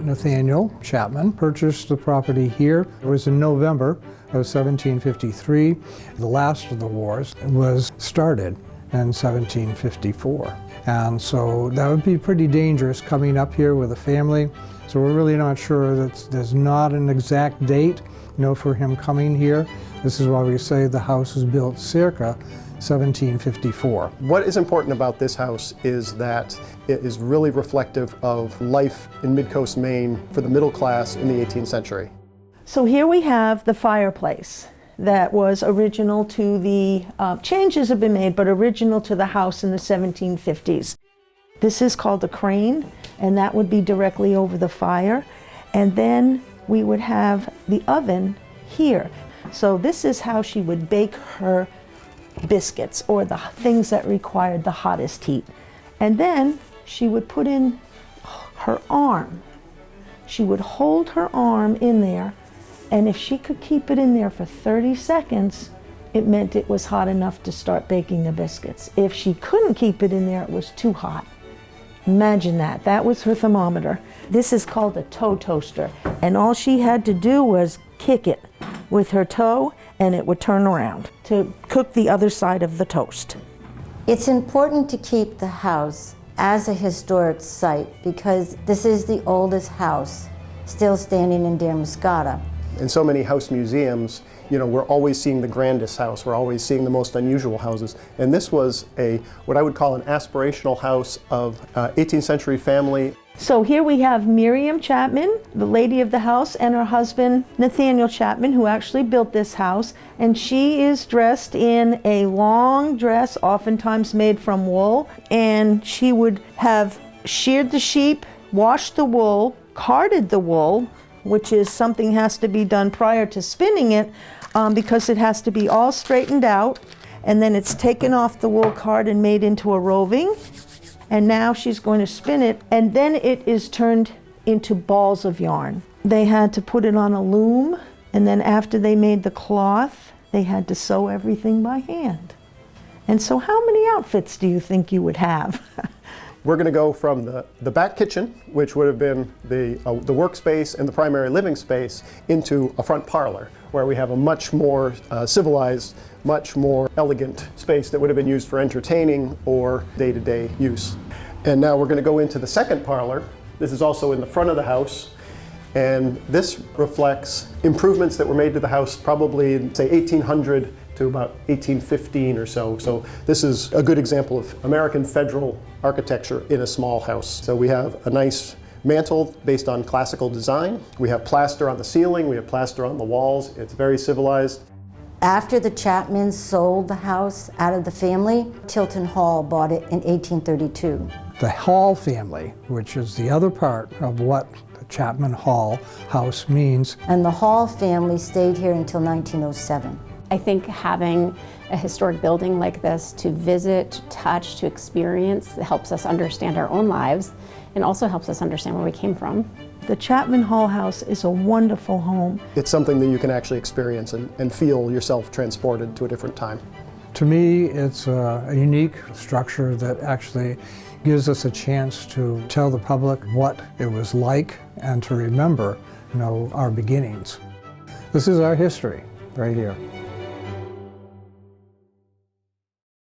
Nathaniel Chapman purchased the property here. It was in November of 1753. The last of the wars was started in 1754. And so that would be pretty dangerous coming up here with a family. So we're really not sure that there's not an exact date, for him coming here. This is why we say the house was built circa 1754. What is important about this house is that it is really reflective of life in Mid-Coast Maine for the middle class in the 18th century. So here we have the fireplace that was original to the, changes have been made, but original to the house in the 1750s. This is called a crane, and that would be directly over the fire. And then we would have the oven here. So this is how she would bake her biscuits, or the things that required the hottest heat. And then she would put in her arm. She would hold her arm in there, and if she could keep it in there for 30 seconds, it meant it was hot enough to start baking the biscuits. If she couldn't keep it in there, it was too hot. Imagine that. That was her thermometer. This is called a toe toaster, and all she had to do was kick it with her toe, and it would turn around to cook the other side of the toast. It's important to keep the house as a historic site because this is the oldest house still standing in Damariscotta. In so many house museums, we're always seeing the grandest house, we're always seeing the most unusual houses. And this was what I would call an aspirational house of 18th century family. So here we have Miriam Chapman, the lady of the house, and her husband, Nathaniel Chapman, who actually built this house. And she is dressed in a long dress, oftentimes made from wool. And she would have sheared the sheep, washed the wool, carded the wool, which is something has to be done prior to spinning it because it has to be all straightened out. And then it's taken off the wool card and made into a roving. And now she's going to spin it, and then it is turned into balls of yarn. They had to put it on a loom, and then after they made the cloth, they had to sew everything by hand. And so how many outfits do you think you would have? We're going to go from the back kitchen, which would have been the workspace and the primary living space, into a front parlor, where we have a much more civilized, much more elegant space that would have been used for entertaining or day-to-day use. And now we're going to go into the second parlor. This is also in the front of the house, and this reflects improvements that were made to the house probably in, say, 1800 to about 1815 or so. So this is a good example of American federal architecture in a small house. So we have a nice mantle based on classical design. We have plaster on the ceiling, we have plaster on the walls. It's very civilized. After the Chapmans sold the house out of the family, Tilton Hall bought it in 1832. The Hall family, which is the other part of what the Chapman-Hall House means. And the Hall family stayed here until 1907. I think having a historic building like this to visit, to touch, to experience helps us understand our own lives and also helps us understand where we came from. The Chapman-Hall House is a wonderful home. It's something that you can actually experience and feel yourself transported to a different time. To me, it's a unique structure that actually gives us a chance to tell the public what it was like and to remember, our beginnings. This is our history right here.